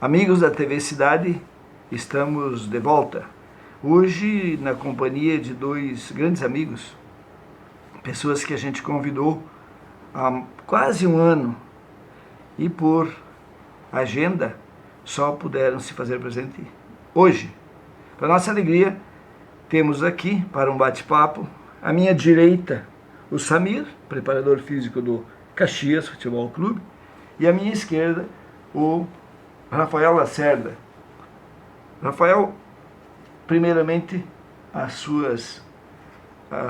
Amigos da TV Cidade, estamos de volta. Hoje na companhia de dois grandes amigos, pessoas que a gente convidou há quase um ano e por agenda só puderam se fazer presente hoje. Para nossa alegria, temos aqui para um bate-papo, à minha direita, o Samir, preparador físico do Caxias Futebol Clube, e à minha esquerda, o Rafael Lacerda. Rafael, primeiramente, a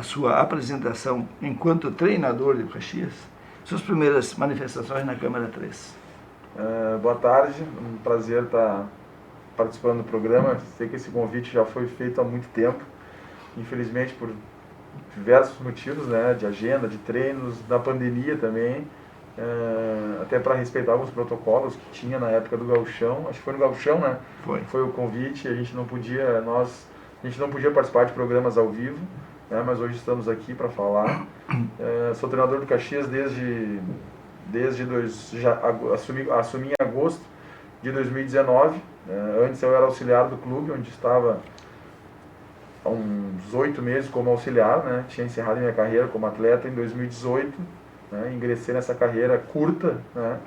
sua apresentação enquanto treinador de Caxias, suas primeiras manifestações na Câmara 3. Boa tarde, um prazer estar participando do programa. Sei que esse convite já foi feito há muito tempo, infelizmente por diversos motivos, né, de agenda, de treinos, da pandemia também, até para respeitar alguns protocolos que tinha na época do Gauchão. Acho que foi no Gauchão, né? Foi o convite, a gente não podia participar de programas ao vivo, né, mas hoje estamos aqui para falar. Sou treinador do Caxias assumi em agosto de 2019. Antes eu era auxiliar do clube, onde estava há uns 8 meses como auxiliar, né? Tinha encerrado minha carreira como atleta em 2018, né? Ingressei nessa carreira curta, né?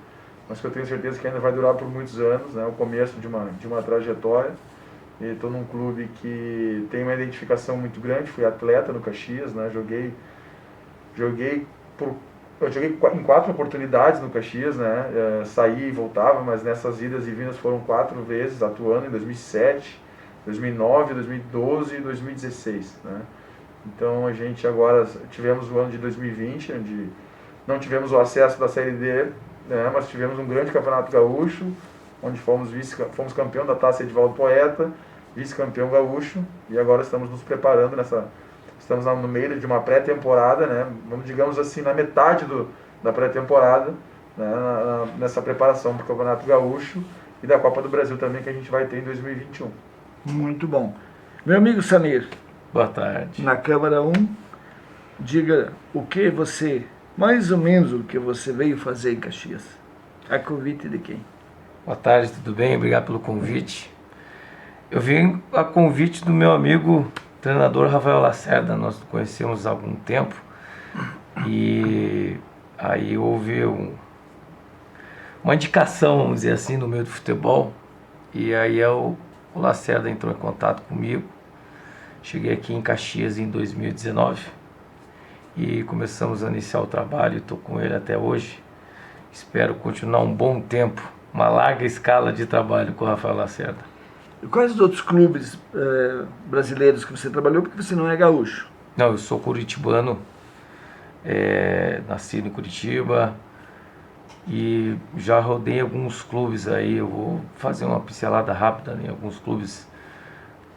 Mas que eu tenho certeza que ainda vai durar por muitos anos, né? O começo de uma trajetória. E estou num clube que tem uma identificação muito grande. Fui atleta no Caxias, né? Joguei em 4 oportunidades no Caxias, né? Saí e voltava, mas nessas idas e vindas foram 4 vezes, atuando em 2007, 2009, 2012 e 2016, né? Então a gente agora tivemos o ano de 2020, onde não tivemos o acesso da Série D, né? Mas tivemos um grande campeonato gaúcho, onde fomos campeão da Taça Edivaldo Poeta, vice-campeão gaúcho, e agora estamos nos preparando estamos no meio de uma pré-temporada, né? Digamos assim, na metade da pré-temporada, né? Nessa preparação para o Campeonato Gaúcho e da Copa do Brasil também, que a gente vai ter em 2021. Muito bom. Meu amigo Samir. Boa tarde. Na Câmara 1, diga mais ou menos o que você veio fazer em Caxias. A convite de quem? Boa tarde, tudo bem? Obrigado pelo convite. Eu vim a convite do meu amigo treinador Rafael Lacerda. Nós conhecemos há algum tempo e aí houve uma indicação, vamos dizer assim, no meio do futebol, e aí o Lacerda entrou em contato comigo. Cheguei aqui em Caxias em 2019 e começamos a iniciar o trabalho. Estou com ele até hoje. Espero continuar um bom tempo, uma larga escala de trabalho com o Rafael Lacerda. E quais os outros clubes brasileiros que você trabalhou, porque você não é gaúcho? Não, eu sou curitibano, nascido em Curitiba e já rodei alguns clubes aí. Eu vou fazer uma pincelada rápida em alguns clubes.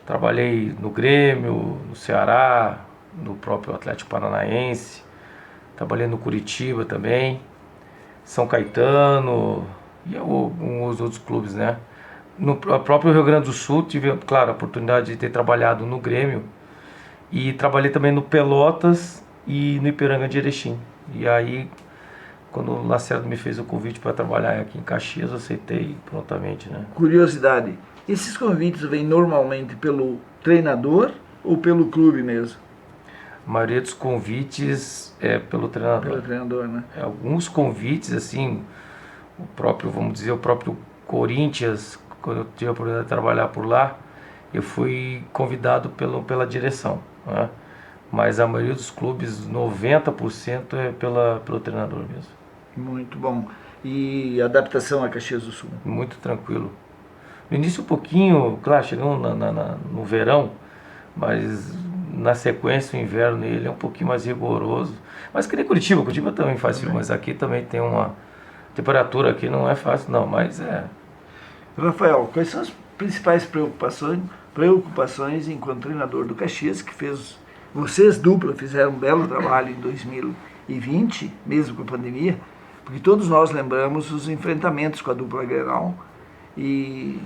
Trabalhei no Grêmio, no Ceará, no próprio Atlético Paranaense, trabalhei no Curitiba também, São Caetano e alguns outros clubes, né? No próprio Rio Grande do Sul tive, claro, a oportunidade de ter trabalhado no Grêmio e trabalhei também no Pelotas e no Ipiranga de Erechim. E aí, quando o Lacerda me fez o convite para trabalhar aqui em Caxias, eu aceitei prontamente, né? Curiosidade, esses convites vêm normalmente pelo treinador ou pelo clube mesmo? A maioria dos convites é pelo treinador. Pelo treinador, né? Alguns convites, assim, o próprio Corinthians, quando eu tive a oportunidade de trabalhar por lá, eu fui convidado pela direção, né? Mas a maioria dos clubes, 90% é pelo treinador mesmo. Muito bom. E a adaptação a Caxias do Sul? Muito tranquilo. No início um pouquinho, claro, chegamos no verão, mas na sequência o inverno ele é um pouquinho mais rigoroso. Mas que nem Curitiba também faz frio, mas aqui também tem uma temperatura que não é fácil não, mas é... Rafael, quais são as principais preocupações enquanto treinador do Caxias, que vocês dupla fizeram um belo trabalho em 2020, mesmo com a pandemia, porque todos nós lembramos os enfrentamentos com a dupla Grenal, e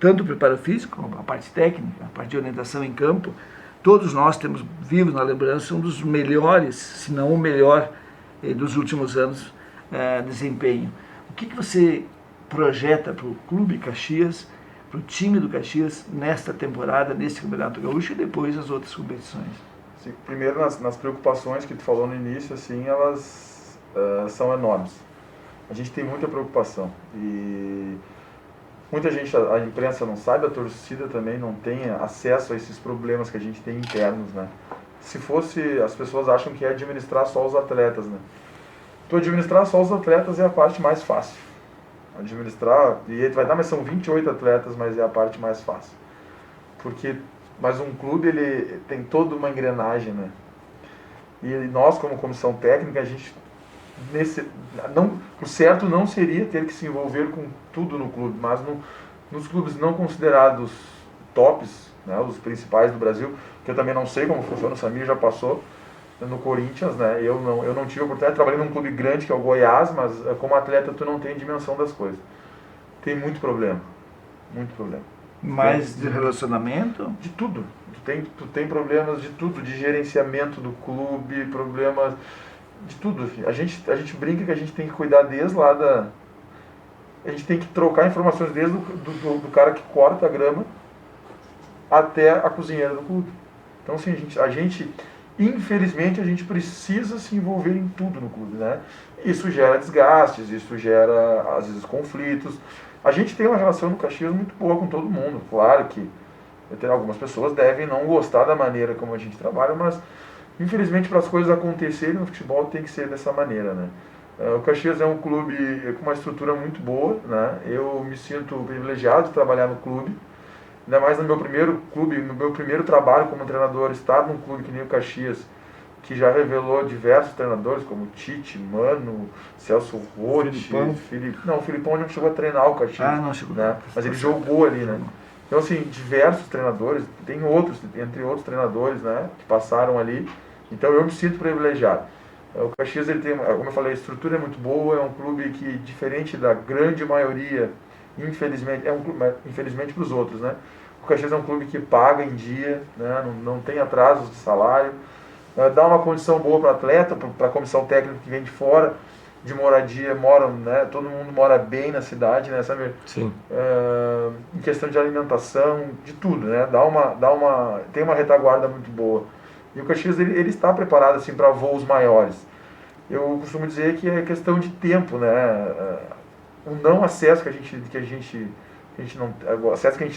tanto o preparo físico, a parte técnica, a parte de orientação em campo, todos nós temos vivos na lembrança um dos melhores, se não o melhor dos últimos anos, desempenho. O que você projeta para o Clube Caxias, para o time do Caxias, nesta temporada, nesse Campeonato Gaúcho e depois as outras competições? Sim, primeiro, nas preocupações que tu falou no início, assim, elas são enormes. A gente tem muita preocupação e muita gente, a imprensa não sabe, a torcida também não tem acesso a esses problemas que a gente tem internos, né? Se fosse, as pessoas acham que é administrar só os atletas, né? Tu administrar só os atletas é a parte mais fácil. Administrar, e ele vai dar, mas são 28 atletas, mas é a parte mais fácil. Mas um clube, ele tem toda uma engrenagem, né? E nós, como comissão técnica, a gente, o certo não seria ter que se envolver com tudo no clube, mas nos clubes não considerados tops, né, os principais do Brasil, que eu também não sei como funciona, o Samir já passou no Corinthians, né? Eu não tive a oportunidade, trabalhei num clube grande que é o Goiás, mas como atleta tu não tem dimensão das coisas. Tem muito problema, muito problema. Mais de relacionamento? De tudo. Tu tem problemas de tudo, de gerenciamento do clube, problemas de tudo. Enfim. A gente brinca que a gente tem que cuidar desde lá a gente tem que trocar informações desde do cara que corta a grama até a cozinheira do clube. Então, assim, infelizmente, a gente precisa se envolver em tudo no clube, né? Isso gera desgastes, isso gera, às vezes, conflitos. A gente tem uma relação no Caxias muito boa com todo mundo. Claro que algumas pessoas devem não gostar da maneira como a gente trabalha, mas, infelizmente, para as coisas acontecerem no futebol tem que ser dessa maneira, né? O Caxias é um clube com uma estrutura muito boa, né? Eu me sinto privilegiado de trabalhar no clube. Ainda mais no meu primeiro clube, no meu primeiro trabalho como treinador, estar num clube que nem o Caxias, que já revelou diversos treinadores, como Tite, Mano, Celso Rotti, o Filipão não chegou a treinar o Caxias, não chegou, né? Mas ele jogou ali, né? Então, assim, diversos treinadores, tem outros, entre outros treinadores, né, que passaram ali. Então, eu me sinto privilegiado. O Caxias, ele tem, como eu falei, a estrutura é muito boa, é um clube que, diferente da grande maioria, infelizmente para os outros, né? O Caxias é um clube que paga em dia, né? Não tem atrasos de salário, dá uma condição boa para o atleta, para a comissão técnica que vem de fora, de moradia, né? Todo mundo mora bem na cidade, né? Sabe? Sim. Em questão de alimentação, de tudo, né? Tem uma retaguarda muito boa. E o Caxias ele está preparado assim para voos maiores. Eu costumo dizer que é questão de tempo, né? O não acesso que a gente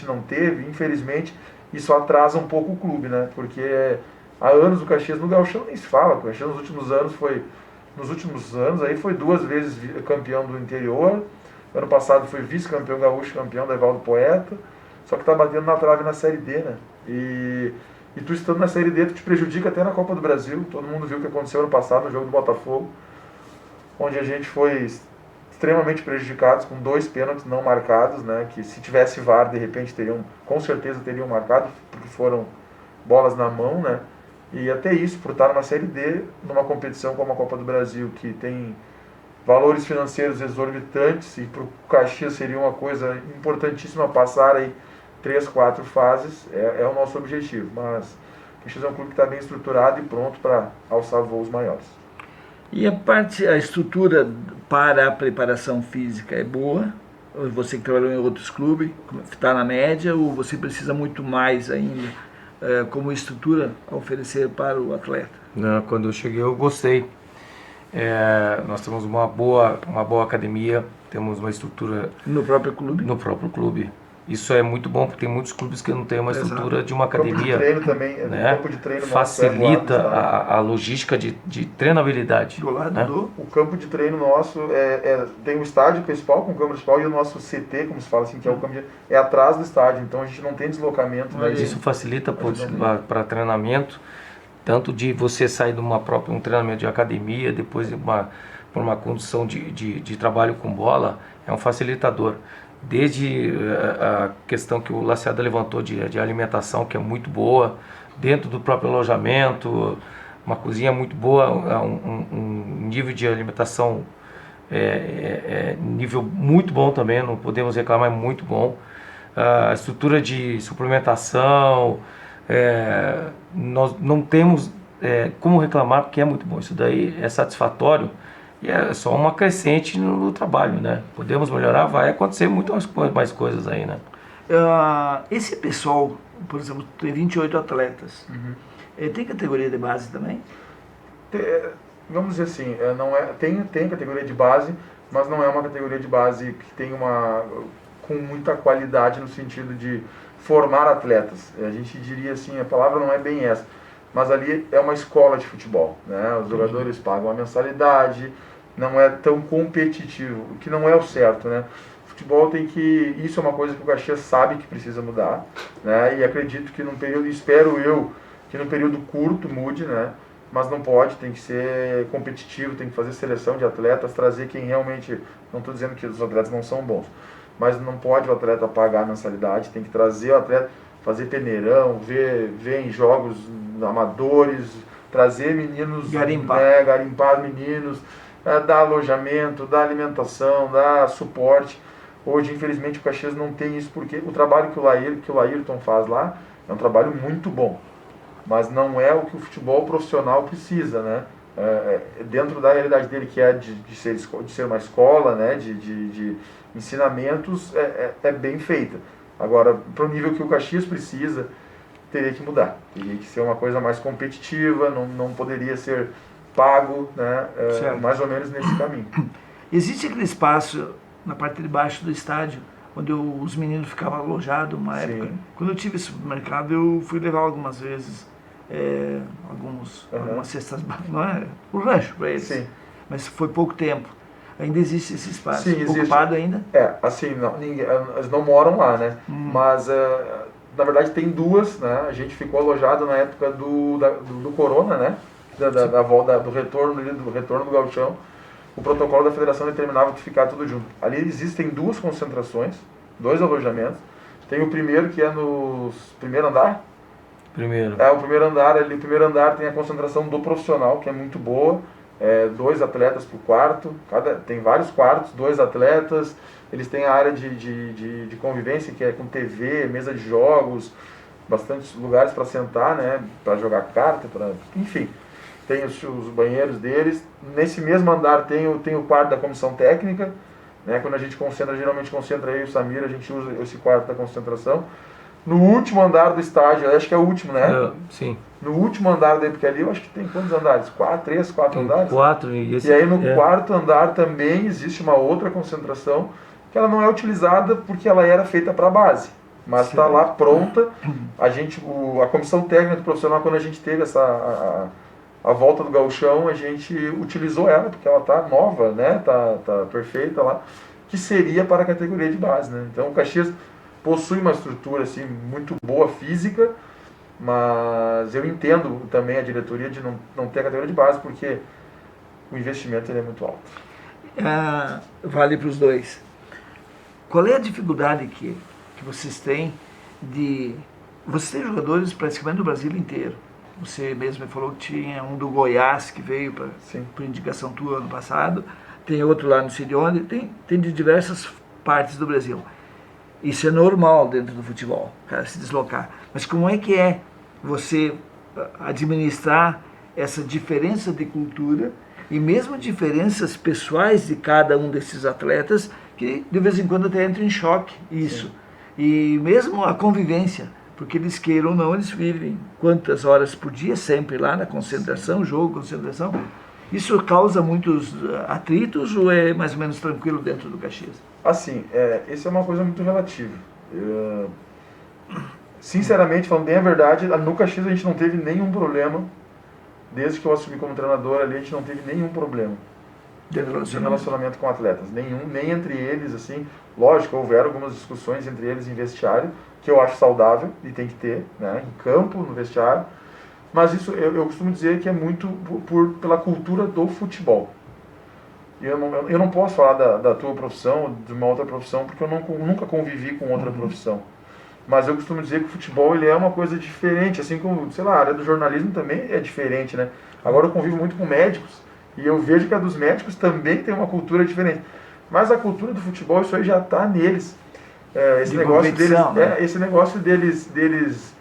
não teve, infelizmente, isso atrasa um pouco o clube, né? Porque há anos o Caxias no Gauchão nem se fala. O Caxias nos últimos anos aí foi 2 vezes campeão do interior. Ano passado foi vice-campeão gaúcho, campeão da Evaldo Poeta. Só que está batendo na trave na Série D, né? E tu estando na Série D, tu te prejudica até na Copa do Brasil. Todo mundo viu o que aconteceu ano passado no jogo do Botafogo, onde a gente foi extremamente prejudicados com 2 pênaltis não marcados, né? Que se tivesse VAR, de repente com certeza teriam marcado, porque foram bolas na mão, né? E até isso, por estar numa Série D, numa competição como a Copa do Brasil, que tem valores financeiros exorbitantes, e para o Caxias seria uma coisa importantíssima passar aí 3, 4 fases, é o nosso objetivo. Mas o Caxias é um clube que está bem estruturado e pronto para alçar voos maiores. E a estrutura para a preparação física é boa? Você que trabalhou em outros clubes, está na média, ou você precisa muito mais ainda como estrutura a oferecer para o atleta? Não, quando eu cheguei eu gostei. Nós temos uma boa academia, temos uma estrutura... No próprio clube? No próprio clube. Isso é muito bom, porque tem muitos clubes que não têm uma estrutura de uma academia. O campo de treino também, né? O campo de treino facilita a logística de treinabilidade. Do lado né? O campo de treino nosso tem o estádio principal com o campo principal, e o nosso CT, como se fala assim, que é o campo é atrás do estádio, então a gente não tem deslocamento. Mas isso facilita para treinamento, tanto de você sair de um treinamento de academia, depois por uma condição de trabalho com bola, é um facilitador. Desde a questão que o Lacerda levantou de alimentação, que é muito boa, dentro do próprio alojamento, uma cozinha muito boa, um nível de alimentação nível muito bom também, não podemos reclamar, é muito bom. A estrutura de suplementação, nós não temos como reclamar, porque é muito bom. Isso daí é satisfatório E é só uma crescente no trabalho, né? Podemos melhorar, vai acontecer muito mais coisas aí, né? Esse pessoal, por exemplo, tem 28 atletas. Tem categoria de base também? Vamos dizer assim, não é, tem categoria de base, mas não é uma categoria de base que tem com muita qualidade no sentido de formar atletas. A gente diria assim, a palavra não é bem essa, mas ali é uma escola de futebol, né? Os jogadores pagam a mensalidade, não é tão competitivo, o que não é o certo, né? Futebol isso é uma coisa que o Caxias sabe que precisa mudar, né? E acredito que num período, espero eu, que num período curto mude, né? Mas não pode, tem que ser competitivo, tem que fazer seleção de atletas, trazer quem realmente, não estou dizendo que os atletas não são bons, mas não pode o atleta pagar a mensalidade, tem que trazer o atleta, fazer peneirão, ver em jogos amadores, trazer meninos, garimpar meninos, dar alojamento, dar alimentação, dar suporte. Hoje, infelizmente, o Caxias não tem isso, porque o trabalho que o Laírton faz lá é um trabalho muito bom, mas não é o que o futebol profissional precisa, né? Dentro da realidade dele, que é de ser uma escola, né? de ensinamentos, é bem feita. Agora, para o nível que o Caxias precisa, teria que mudar. Teria que ser uma coisa mais competitiva, não poderia ser pago, né? Mais ou menos nesse caminho. Existe aquele espaço na parte de baixo do estádio, onde os meninos ficavam alojados uma época. Quando eu tive esse supermercado, eu fui levar algumas vezes algumas cestas, não é? O rancho para eles. Sim. Mas foi pouco tempo. Ainda existe esse espaço. Sim, existe. Ocupado ainda? Assim, eles não moram lá, né? Mas, na verdade, tem duas, né? A gente ficou alojado na época do Corona, né? Do retorno do gauchão. O protocolo da federação determinava que ficar tudo junto. Ali existem duas concentrações, 2 alojamentos. Tem o primeiro, que é no primeiro andar. O primeiro andar ali, o primeiro andar tem a concentração do profissional, que é muito boa. 2 atletas por quarto, tem vários quartos, 2 atletas. Eles têm a área de convivência, que é com TV, mesa de jogos, bastante lugares para sentar, né? Para jogar carta, enfim. Tem os banheiros deles. Nesse mesmo andar tem o quarto da comissão técnica, né? Quando a gente geralmente concentra aí o Samir, a gente usa esse quarto da concentração. No último andar do estádio, acho que é o último, né? Sim. No último andar daí, porque ali eu acho que tem quantos andares? 3, 4 andares? 4. E aí no quarto andar também existe uma outra concentração, que ela não é utilizada porque ela era feita para a base. Mas está lá pronta. A comissão técnica do profissional, quando a gente teve a volta do gauchão, a gente utilizou ela, porque ela está nova, né? Tá perfeita lá, que seria para a categoria de base, né? Então o Caxias possui uma estrutura assim, muito boa física, mas eu entendo também a diretoria de não ter a categoria de base, porque o investimento ele é muito alto. Vale para os dois. Qual é a dificuldade que vocês têm de... Vocês têm jogadores praticamente do Brasil inteiro. Você mesmo falou que tinha um do Goiás que veio por indicação tua ano passado, tem outro lá no sei onde, tem de diversas partes do Brasil. Isso é normal dentro do futebol, o cara se deslocar. Mas como é que é você administrar essa diferença de cultura e mesmo diferenças pessoais de cada um desses atletas, que de vez em quando até entra em choque isso. Sim. E mesmo a convivência, porque eles queiram ou não, eles vivem quantas horas por dia, sempre lá na concentração, jogo, concentração. Isso causa muitos atritos ou é mais ou menos tranquilo dentro do Caxias? Assim, isso é uma coisa muito relativa. Sinceramente, falando bem a verdade, no Caxias a gente não teve nenhum problema. Desde que eu assumi como treinador ali, a gente não teve nenhum problema de relacionamento com atletas. Nem entre eles, assim. Lógico, houveram algumas discussões entre eles em vestiário, que eu acho saudável e tem que ter, né? Em campo, no vestiário. Mas isso eu costumo dizer que é muito pela cultura do futebol. Eu não posso falar da tua profissão, de uma outra profissão, porque eu nunca convivi com outra profissão. Mas eu costumo dizer que o futebol ele é uma coisa diferente, assim como, sei lá, a área do jornalismo também é diferente, né? Agora eu convivo muito com médicos e eu vejo que a dos médicos também tem uma cultura diferente. Mas a cultura do futebol, isso aí já está neles. Esse negócio deles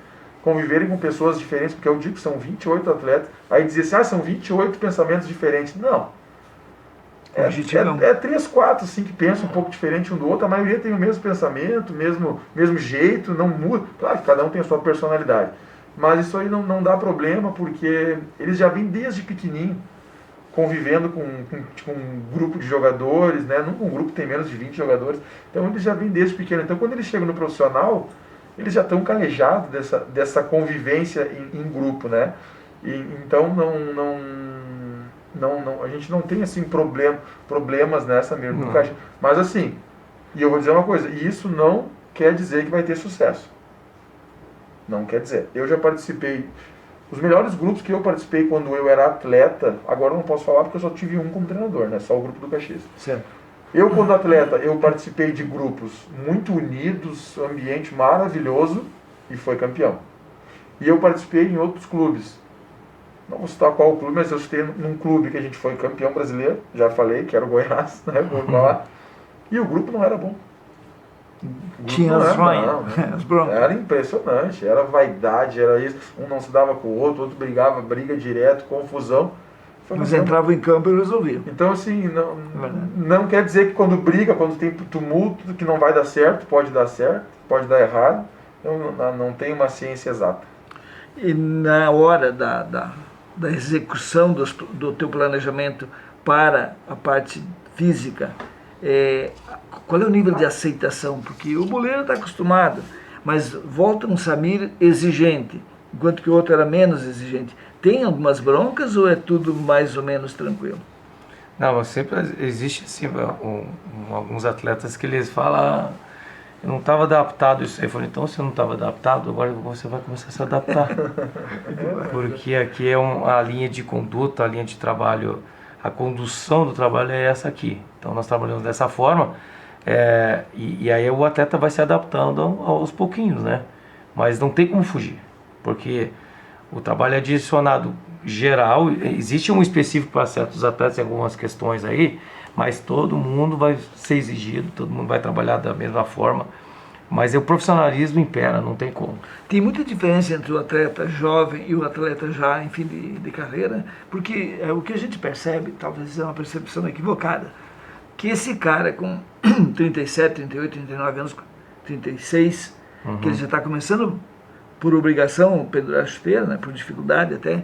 conviverem com pessoas diferentes, porque eu digo que são 28 atletas, aí dizer assim, são 28 pensamentos diferentes. Não. É 3, 4, assim, que pensam um pouco diferente um do outro. A maioria tem o mesmo pensamento, mesmo jeito, não muda. Claro que cada um tem a sua personalidade. Mas isso aí não dá problema, porque eles já vêm desde pequenininho convivendo com um grupo de jogadores, né? Um grupo que tem menos de 20 jogadores. Então eles já vêm desde pequeno. Então quando eles chegam no profissional, eles já estão calejados dessa convivência em grupo, né? Então a gente não tem assim problemas nessa mesmo. Mas assim, e eu vou dizer uma coisa, isso não quer dizer que vai ter sucesso. Não quer dizer. Eu já participei, os melhores grupos que eu participei quando eu era atleta, agora eu não posso falar porque eu só tive um como treinador, né? Só o grupo do Caxias. Certo. Eu, quando atleta, eu participei de grupos muito unidos, ambiente maravilhoso, e foi campeão. E eu participei em outros clubes. Não vou citar qual clube, mas eu citei num clube que a gente foi campeão brasileiro, já falei, que era o Goiás, né? Vou falar. E o grupo não era bom. Tinha as broncas. Era impressionante, era vaidade, era isso. Um não se dava com o outro brigava, briga direto, confusão. Mas entrava em campo e resolvia. Então, assim, não quer dizer que quando briga, quando tem tumulto, que não vai dar certo, pode dar errado. Não tem uma ciência exata. E na hora da execução do teu planejamento para a parte física, qual é o nível de aceitação? Porque o boleiro está acostumado, mas volta um Samir exigente, enquanto que o outro era menos exigente. Tem algumas broncas ou é tudo mais ou menos tranquilo? Não, mas sempre existe assim, alguns atletas que eles falam, eu não estava adaptado a isso aí. Eu falei, então você não estava adaptado, agora você vai começar a se adaptar. Porque aqui é a linha de conduta, a linha de trabalho, a condução do trabalho é essa aqui. Então nós trabalhamos dessa forma, e aí o atleta vai se adaptando aos pouquinhos, né? Mas não tem como fugir, porque o trabalho é direcionado geral, existe um específico para certos atletas em algumas questões aí, mas todo mundo vai ser exigido, todo mundo vai trabalhar da mesma forma, mas o profissionalismo impera, não tem como. Tem muita diferença entre o atleta jovem e o atleta já em fim de carreira, porque o que a gente percebe, talvez é uma percepção equivocada, que esse cara com 37, 38, 39 anos, 36, que ele já está começando por obrigação, pendurar a chuteira, né, por dificuldade até,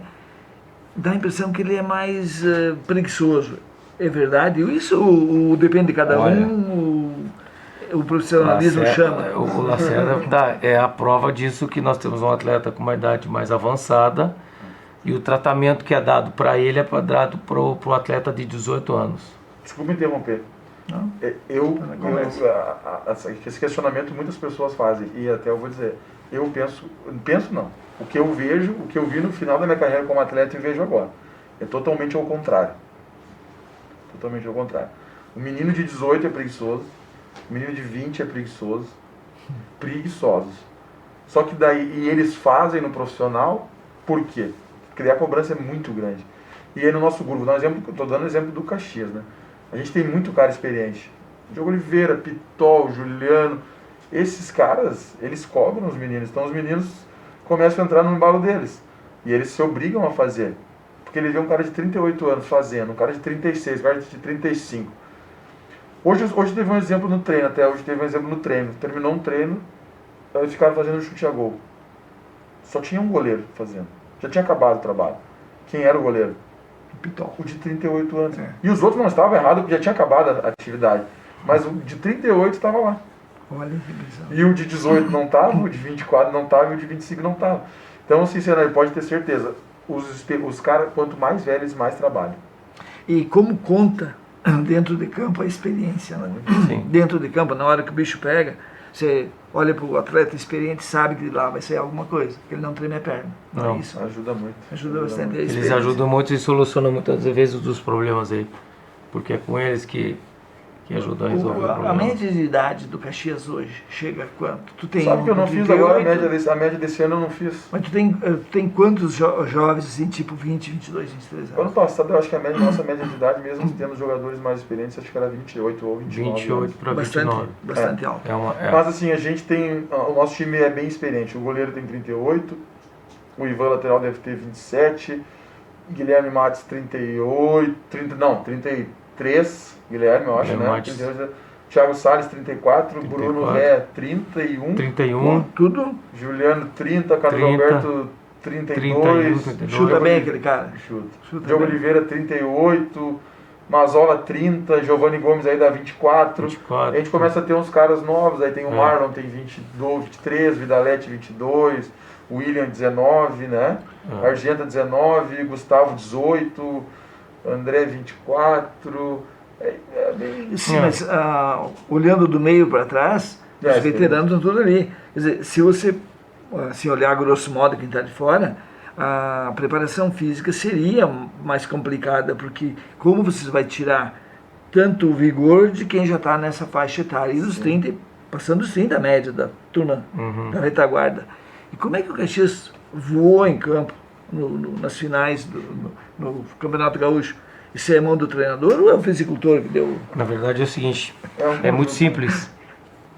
dá a impressão que ele é mais preguiçoso. É verdade? Isso depende de cada um, o profissionalismo chama. O Lacerda é a prova disso, que nós temos um atleta com uma idade mais avançada e o tratamento que é dado para ele é dado para o atleta de 18 anos. Desculpa me interromper. Não? Esse questionamento muitas pessoas fazem, e até eu vou dizer, eu penso não. O que eu vejo, o que eu vi no final da minha carreira como atleta e vejo agora, é totalmente ao contrário. Totalmente ao contrário. O menino de 18 é preguiçoso, o menino de 20 é preguiçoso, preguiçosos. Só que daí, e eles fazem no profissional, por quê? Porque a cobrança é muito grande. E aí no nosso grupo, estou dando exemplo do Caxias, né? A gente tem muito cara experiente. Diogo Oliveira, Pitol, Juliano. Esses caras, eles cobram os meninos. Então os meninos começam a entrar no embalo deles. E eles se obrigam a fazer. Porque ele vê um cara de 38 anos fazendo, um cara de 36, um cara de 35. Hoje teve um exemplo no treino, Terminou um treino, eles ficaram fazendo chute a gol. Só tinha um goleiro fazendo. Já tinha acabado o trabalho. Quem era o goleiro? Pitol. O de 38 anos. E os outros não estavam errados, porque já tinha acabado a atividade. Mas o de 38 estava lá. Olha que visão. E o de 18 não estava, o de 24 não estava e o de 25 não estava. Então, sinceramente, pode ter certeza, os caras, quanto mais velhos, mais trabalham. E como conta dentro de campo a experiência, né? Sim. Dentro de campo, na hora que o bicho pega, você olha para o atleta experiente e sabe que lá vai sair alguma coisa, que ele não treme a perna. Não é isso? Ajuda muito. Ajuda bastante a Eles experiência. ajudam muito e solucionam muitas vezes os problemas aí, porque é com eles que ajudam a resolver o problema. A média de idade do Caxias hoje chega a quanto? Tu tem Sabe que eu não fiz agora, a média desse ano eu não fiz. Mas tu tem quantos jovens, assim, tipo 20, 22, 23 anos? Ano passado eu acho que nossa média de idade, mesmo tendo jogadores mais experientes, acho que era 28 ou 29 28 para 29. Bastante alto. Mas assim, a gente tem, o nosso time é bem experiente. O goleiro tem 38, o Ivan lateral deve ter 27, Guilherme Matos 38, 33 33, Guilherme, eu acho, Guilherme né? Matos. 32, Thiago Salles, 34, Bruno 34. Ré, 31, 31, Tudo Juliano, 30, Carlos 30, Alberto, 32, 31, chuta Diogo bem Oli- aquele cara. Chuta. Chuta Diogo bem. Oliveira, 38, Mazola, 30, Giovanni Gomes aí dá 24. 24. A gente começa a ter uns caras novos, aí tem o É. Marlon, tem 22, 23, Vidalete, 22, William, 19, né? É. Argenta, 19, Gustavo, 18, André, 24. É bem... Sim, É. mas olhando do meio para trás, É, os veteranos estão todos ali. Quer dizer, se você assim, olhar grosso modo quem está de fora, a preparação física seria mais complicada, porque como você vai tirar tanto o vigor de quem já está nessa faixa etária, e dos 30, passando os 30 a média da turma da retaguarda. E como é que o Caxias voou em campo nas finais no Campeonato Gaúcho? Isso é mão do treinador ou é o fisicultor que deu? Na verdade é o seguinte, um é muito conjunto. simples.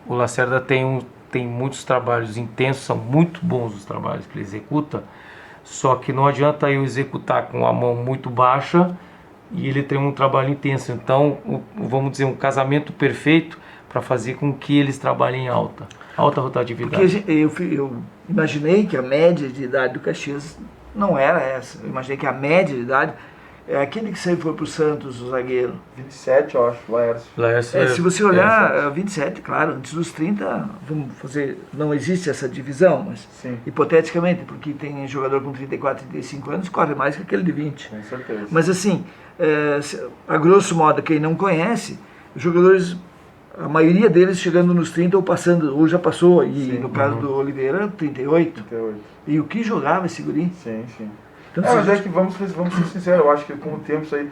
O Lacerda tem muitos trabalhos intensos, são muito bons os trabalhos que ele executa, só que não adianta eu executar com a mão muito baixa e ele tem um trabalho intenso. Então, vamos dizer, um casamento perfeito para fazer com que eles trabalhem em alta rotatividade. Porque eu imaginei que a média de idade do Caxias não era essa. Eu imaginei que a média de idade é aquele que sempre foi para o Santos, o zagueiro. 27, eu acho, Laércio. Se você olhar, 27, claro, antes dos 30, vamos fazer, não existe essa divisão, mas Sim, hipoteticamente, porque tem jogador com 34, 35 anos, corre mais que aquele de 20. com certeza. Mas assim, a grosso modo, quem não conhece, os jogadores, a maioria deles chegando nos 30 ou passando, ou já passou, e Sim, no caso do Oliveira, 38. 38. E o que jogava esse guri? Sim, sim. Então, Mas é que vamos ser sinceros, eu acho que com o tempo isso aí,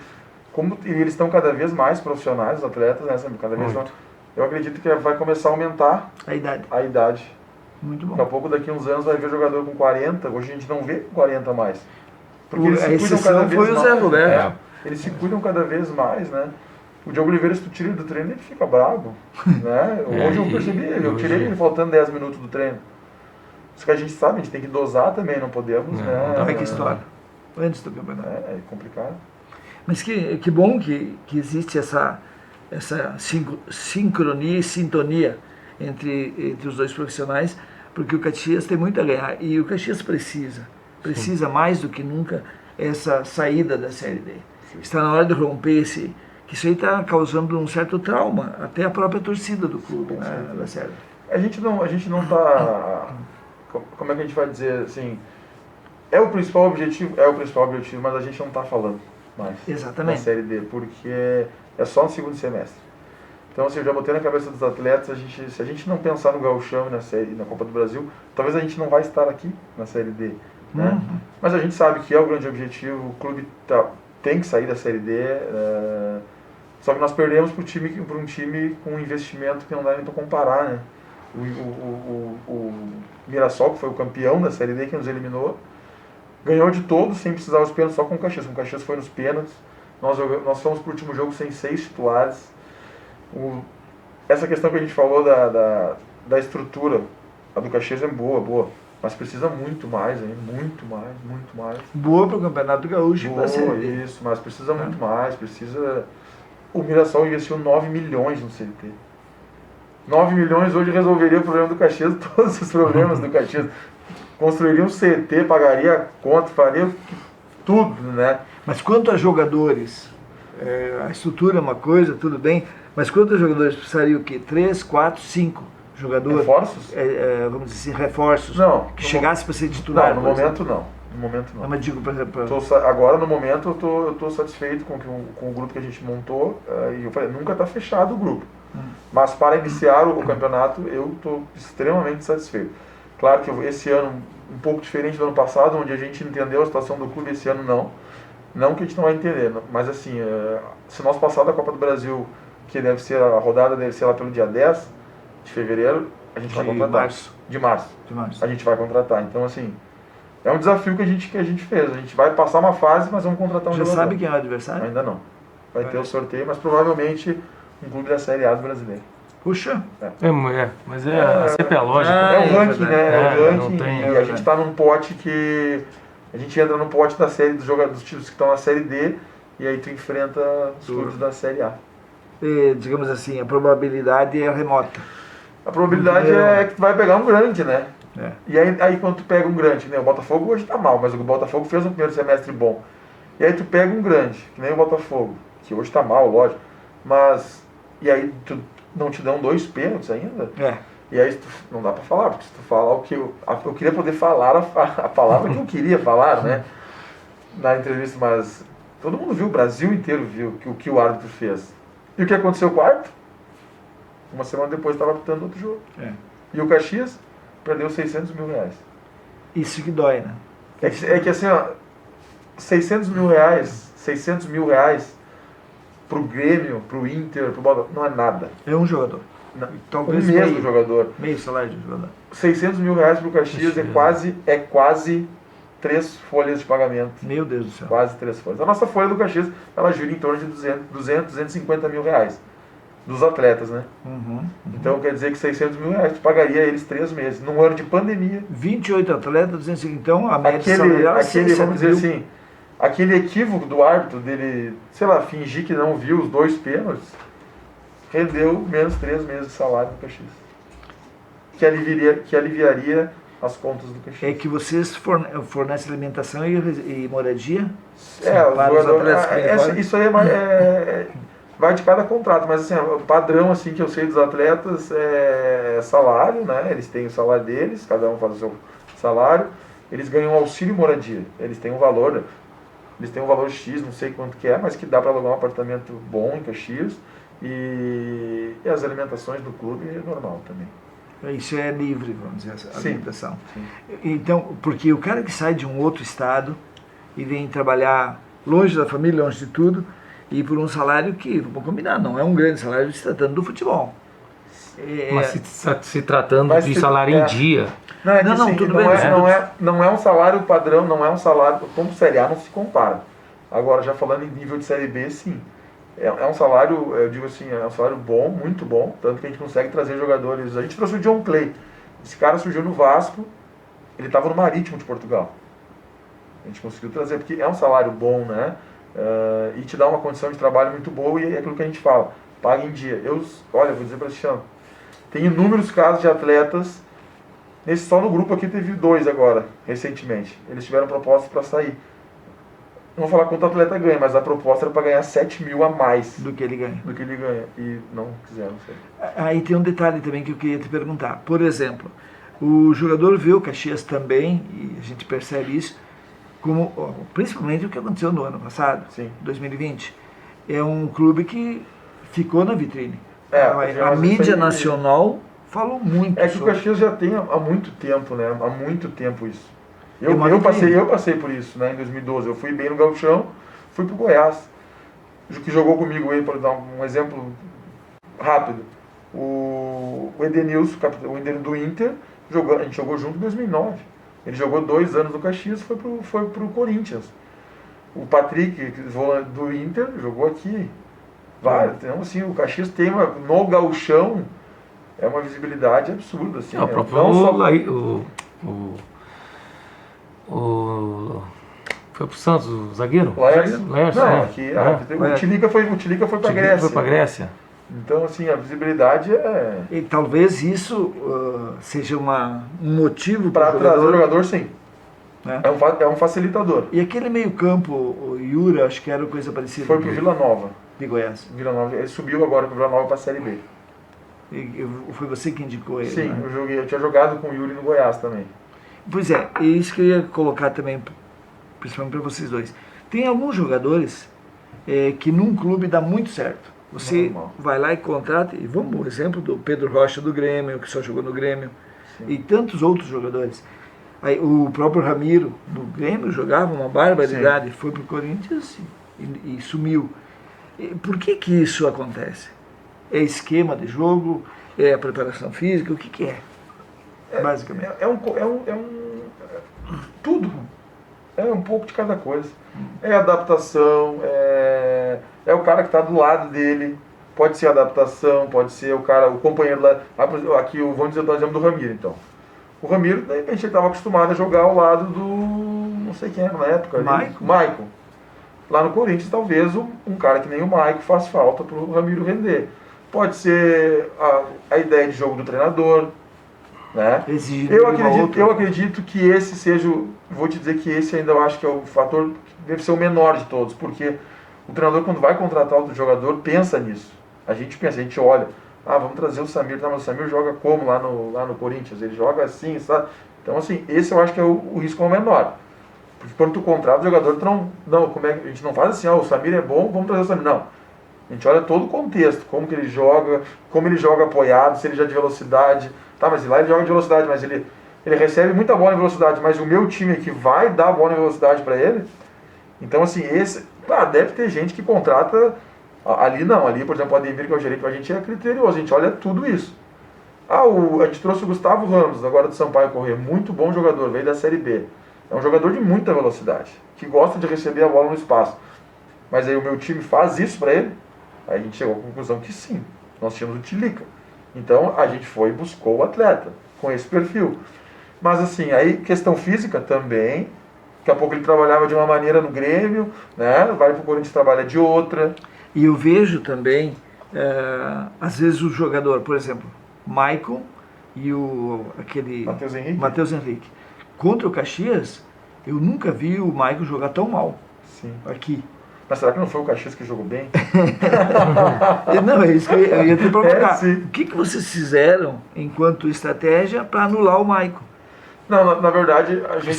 como eles estão cada vez mais profissionais, os atletas, né, sabe, cada vez Muito. eu acredito que vai começar a aumentar a idade. a idade. Muito Daqui a bom. pouco, daqui a uns anos, vai ver jogador com 40, hoje a gente não vê com 40 mais. Porque eles A se cuidam cada exceção vez foi o mais. Zé Roberto. Eles se cuidam cada vez mais, né? O Diogo Oliveira, se tu tira ele do treino, ele fica bravo, né? Hoje eu percebi, eu tirei ele faltando 10 minutos do treino. Isso que a gente sabe, a gente tem que dosar também, não podemos, Não, né? não dá Como é que história? Antes do campeonato. É complicado. Mas que bom que existe essa sincronia e sintonia entre os dois profissionais, porque o Caxias tem muito a ganhar. E o Caxias precisa mais do que nunca essa saída da Série D. Está na hora de romper que isso aí está causando um certo trauma, até a própria torcida do clube, né, da Série. A gente não tá, como é que a gente vai dizer assim, é o principal objetivo, mas a gente não está falando mais Exatamente. da Série D, porque é só no segundo semestre. Então, assim, eu já botei na cabeça dos atletas, se a gente não pensar no Gauchão e na Copa do Brasil, talvez a gente não vai estar aqui na Série D, né? Mas a gente sabe que é o grande objetivo, o clube tem que sair da Série D, só que nós perdemos para um time com um investimento que não dá nem para comparar, né? O Mirassol, que foi o campeão da Série D, que nos eliminou, ganhou de todos sem precisar os pênaltis, só com o Caxias. O Caxias foi nos pênaltis, nós fomos para o último jogo sem 6 titulares. Essa questão que a gente falou da estrutura, a do Caxias é boa, mas precisa muito mais, hein? Muito mais. Boa para o Campeonato Gaúcho e para a Série Boa, D. isso, mas precisa muito mais, O Mirassol investiu 9 milhões no CLT. 9 milhões hoje resolveria o problema do Caxias, todos os problemas do Caxias. Construiria um CT, pagaria a conta, faria tudo, né? Mas quanto a jogadores, a estrutura é uma coisa, tudo bem, mas quantos jogadores precisariam o quê? 3, 4, 5 jogadores? Reforços? Vamos dizer assim, reforços? Não. Que chegasse para ser titular? Não, no momento não. Não, mas digo, por exemplo... Agora, no momento, eu tô satisfeito com o grupo que a gente montou. E eu falei, nunca está fechado o grupo. Mas para iniciar o campeonato, eu estou extremamente satisfeito. Claro que esse ano, um pouco diferente do ano passado, onde a gente entendeu a situação do clube, esse ano não. Não que a gente não vai entender, mas assim, se nós passar da Copa do Brasil, que a rodada deve ser lá pelo dia 10 de fevereiro, a gente vai contratar. De março. A gente vai contratar. Então, assim, é um desafio que a gente fez. A gente vai passar uma fase, mas vamos contratar um jogador. Já sabe quem é o adversário? Ainda não. Vai ter o sorteio, mas provavelmente um clube da Série A do brasileiro. Puxa. Mas sempre é a lógica. É um ranking, né? É um ranking. Não tem, e a gente está num pote que... A gente entra no pote da série dos jogadores que estão na Série D e aí tu enfrenta os clubes da Série A. Digamos assim, a probabilidade é remota. A probabilidade é que tu vai pegar um grande, né? É. E aí quando tu pega um grande, que nem o Botafogo hoje tá mal, mas o Botafogo fez um primeiro semestre bom. E aí tu pega um grande, que nem o Botafogo, que hoje tá mal, lógico, mas... E aí tu não te dão 2 pênaltis ainda? E aí não dá pra falar, porque se tu falar o que eu queria poder falar a palavra que eu queria falar, né? Na entrevista, mas todo mundo viu, o Brasil inteiro viu o que o árbitro fez. E o que aconteceu com o árbitro? Uma semana depois estava apitando outro jogo. E o Caxias perdeu 600 mil reais. Isso que dói, né? É que assim, ó, 600 mil reais pro Grêmio, pro Inter, pro Botafogo, não é nada. É um jogador. Não, Talvez um mês meio do jogador. Meio salário de jogador. 600 mil reais pro Caxias é quase 3 folhas de pagamento. Meu Deus do céu. Quase 3 folhas. A nossa folha do Caxias, ela gira em torno de 250 mil reais. Dos atletas, né? Então quer dizer que 600 mil reais tu pagaria eles 3 meses. Num ano de pandemia. 28 atletas, então a média salarial é 600 vamos dizer assim, aquele equívoco do árbitro dele, sei lá, fingir que não viu os 2 pênaltis, rendeu menos 3 meses de salário do Caxias. Que aliviaria as contas do Caxias. É que vocês fornecem alimentação e moradia? Para os atletas isso aí vai de cada contrato, mas assim, o padrão assim, que eu sei dos atletas é salário, né? Eles têm o salário deles, cada um faz o seu salário, eles ganham auxílio moradia, eles têm um valor X, não sei quanto que é, mas que dá para alugar um apartamento bom em Caxias, e as alimentações do clube é normal também. Isso é livre, vamos dizer, a alimentação. Sim. Então, porque o cara que sai de um outro estado e vem trabalhar longe da família, longe de tudo, e por um salário que, vamos combinar, não é um grande salário se tratando do futebol. Mas se tratando de salário em dia. Não é um salário padrão, não é um salário, como Série A não se compara. Agora, já falando em nível de Série B, sim. É um salário, eu digo assim, é um salário bom, muito bom, tanto que a gente consegue trazer jogadores. A gente trouxe o John Clay. Esse cara surgiu no Vasco, ele estava no Marítimo de Portugal. A gente conseguiu trazer, porque é um salário bom, né? E te dá uma condição de trabalho muito boa, e é aquilo que a gente fala, paga em dia. Olha, vou dizer para você, tem inúmeros casos de atletas, só no grupo aqui teve 2 agora, recentemente. Eles tiveram proposta para sair. Não vou falar quanto o atleta ganha, mas a proposta era para ganhar 7 mil a mais do que ele ganha. E não quiseram sair. Aí tem um detalhe também que eu queria te perguntar. Por exemplo, o jogador vê o Caxias também, e a gente percebe isso, como, principalmente o que aconteceu no ano passado, 2020. É um clube que ficou na vitrine. A mídia nacional falou muito. É que o Caxias já tem há muito tempo, né? Há muito tempo isso. Eu passei por isso, né? Em 2012. Eu fui bem no Gauchão, fui pro Goiás, que jogou comigo aí, para dar um exemplo rápido. O Edenilson, o do Inter, a gente jogou junto em 2009. Ele jogou 2 anos no Caxias, foi pro Corinthians. O Patrick, do Inter, jogou aqui. Então, assim, o Caxias tem no Gauchão, é uma visibilidade absurda. Assim, o próprio foi pro Santos, o zagueiro? Laércio. Não, aqui, o Tilica foi pra Grécia. Foi pra Grécia. Então, assim, a visibilidade é... E talvez isso seja um motivo para trazer o jogador, sim. Né? É um facilitador. E aquele meio campo, o Yura, acho que era coisa parecida. Foi pro Vila Nova. De Goiás. Vila Nova. Ele subiu agora pro Vila Nova para a Série B. Foi você que indicou ele? Sim, né? eu tinha jogado com o Yuri no Goiás também. Pois é, e isso que eu ia colocar também, principalmente para vocês dois. Tem alguns jogadores que num clube dá muito certo. Você vai lá e contrata, e vamos, o exemplo do Pedro Rocha do Grêmio, que só jogou no Grêmio, e tantos outros jogadores. Aí, o próprio Ramiro do Grêmio jogava uma barbaridade, foi para o Corinthians e sumiu. E por que isso acontece? É esquema de jogo? É a preparação física? O que é? Basicamente. Tudo. É um pouco de cada coisa. É adaptação, é o cara que está do lado dele. Pode ser adaptação, pode ser o companheiro lá. Aqui, vamos dizer o exemplo do Ramiro, então. O Ramiro, de repente, ele estava acostumado a jogar ao lado do... não sei quem era na época. Maicon. lá no Corinthians, talvez um cara que nem o Maico faz falta para o Ramiro render. Pode ser a ideia de jogo do treinador, né? Eu acredito que esse seja, vou te dizer que esse ainda eu acho que é o fator, deve ser o menor de todos, porque o treinador quando vai contratar outro jogador pensa nisso. A gente pensa, a gente olha, vamos trazer o Samir, mas o Samir joga como lá no Corinthians? Ele joga assim, sabe? Então assim, esse eu acho que é o risco é o menor. Porque quando tu contrata o jogador, tu não, como é, a gente não faz assim, o Samir é bom, vamos trazer o Samir. Não. A gente olha todo o contexto, como que ele joga apoiado, se ele já é de velocidade. Tá, mas lá ele joga de velocidade, mas ele recebe muita bola em velocidade, mas o meu time aqui vai dar bola em velocidade para ele. Então assim, deve ter gente que contrata, ali não, ali por exemplo o Ademir que é o gerente, a gente é criterioso, a gente olha tudo isso. A gente trouxe o Gustavo Ramos, agora do Sampaio Corrêa, muito bom jogador, veio da Série B. É um jogador de muita velocidade, que gosta de receber a bola no espaço. Mas aí o meu time faz isso para ele? Aí a gente chegou à conclusão que sim, nós tínhamos o Tilica. Então a gente foi e buscou o atleta com esse perfil. Mas assim, aí questão física também, daqui a pouco ele trabalhava de uma maneira no Grêmio, né? Vai pro Corinthians trabalha de outra. E eu vejo também, às vezes o jogador, por exemplo, Maicon e aquele Matheus Henrique. Contra o Caxias, eu nunca vi o Maicon jogar tão mal. Sim. Aqui. Mas será que não foi o Caxias que jogou bem? Não, é isso que eu ia te provocar. O que vocês fizeram enquanto estratégia para anular o Maicon? Não, na verdade, a gente...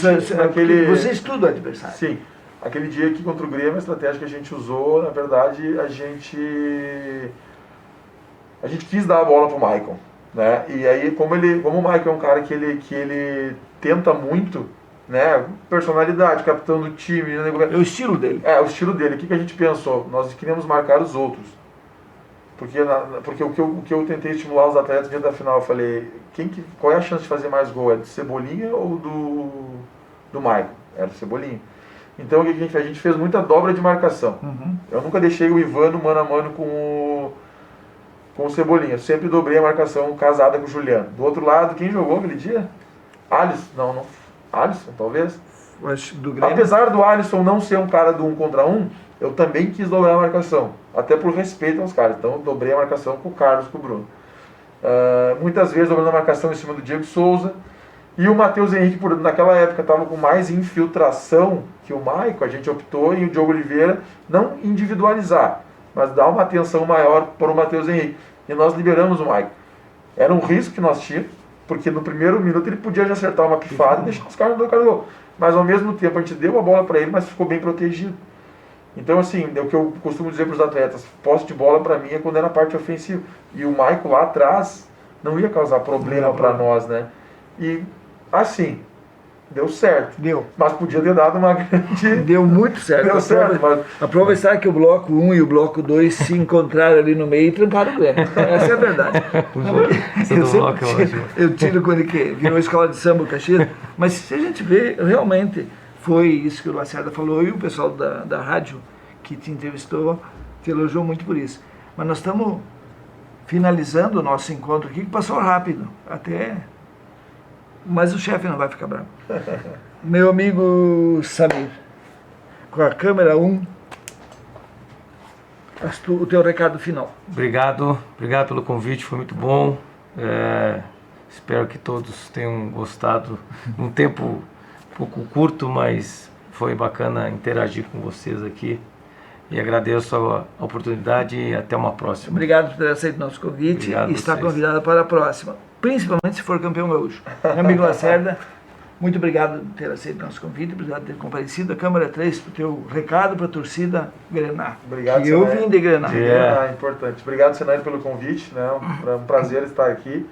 Você estuda o adversário. Sim. Aquele dia aqui contra o Grêmio, a estratégia que a gente usou, na verdade, a gente quis dar a bola pro Maicon, né? E aí, como o Maicon é um cara que ele tenta muito, né? Personalidade, capitão do time... É o estilo dele. É, o estilo dele. O que a gente pensou? Nós queríamos marcar os outros. Porque o que eu tentei estimular os atletas diante da final, eu falei, qual é a chance de fazer mais gol? É do Cebolinha ou do Maicon? Era do Cebolinha. Então o que a gente fez muita dobra de marcação. Uhum. Eu nunca deixei o Ivano mano a mano com o Cebolinha. Eu sempre dobrei a marcação casada com o Juliano. Do outro lado, quem jogou aquele dia? Alisson. Não. Alisson, talvez. Apesar do Alisson não ser um cara do 1 contra 1, eu também quis dobrar a marcação. Até por respeito aos caras. Então eu dobrei a marcação com o Carlos, com o Bruno. Muitas vezes dobrando a marcação em cima do Diego Souza. E o Matheus Henrique, naquela época, estava com mais infiltração que o Maicon. A gente optou em o Diogo Oliveira não individualizar, mas dar uma atenção maior para o Matheus Henrique. E nós liberamos o Maicon. Era um risco que nós tínhamos, porque no primeiro minuto ele podia já acertar uma pifada e deixar os caras no gol. Mas ao mesmo tempo a gente deu a bola para ele, mas ficou bem protegido. Então assim, é o que eu costumo dizer para os atletas, posse de bola para mim é quando é na parte ofensiva. E o Maicon lá atrás não ia causar problema para nós, né? E assim, deu certo. Deu. Mas podia ter dado uma grande... Deu muito certo. Deu certo, mas... A prova está que o bloco 1 e o bloco 2 se encontraram ali no meio e trancaram o Grêmio. Essa é a verdade. Eu tiro quando ele virou a escola de samba, o Caxias. Mas se a gente vê, realmente foi isso que o Lacerda falou e o pessoal da rádio que te entrevistou te elogiou muito por isso. Mas nós estamos finalizando o nosso encontro aqui, que passou rápido. Mas o chefe não vai ficar bravo. Meu amigo Samir, com a câmera 1, o teu recado final. Obrigado pelo convite, foi muito bom. Espero que todos tenham gostado. Um tempo um pouco curto, mas foi bacana interagir com vocês aqui. E agradeço a oportunidade e até uma próxima. Obrigado por ter aceito nosso convite. Obrigado e estar convidado para a próxima. Principalmente se for campeão gaúcho. Meu amigo Lacerda, muito obrigado por ter aceito nosso convite, obrigado por ter comparecido. A Câmara 3, para o teu recado para a torcida Grená. Obrigado, que eu vim de Grená. Importante. Obrigado, Senai, pelo convite. Né? Um prazer estar aqui.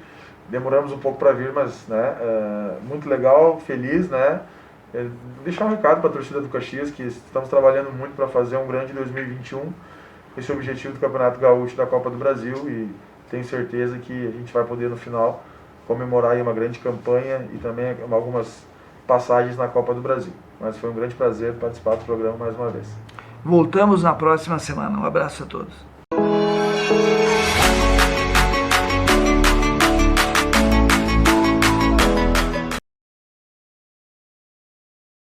Demoramos um pouco para vir, mas muito legal, feliz. Né? Deixar um recado para a torcida do Caxias, que estamos trabalhando muito para fazer um grande 2021. Esse é o objetivo do Campeonato Gaúcho da Copa do Brasil e tenho certeza que a gente vai poder no final comemorar aí uma grande campanha e também algumas passagens na Copa do Brasil. Mas foi um grande prazer participar do programa mais uma vez. Voltamos na próxima semana. Um abraço a todos.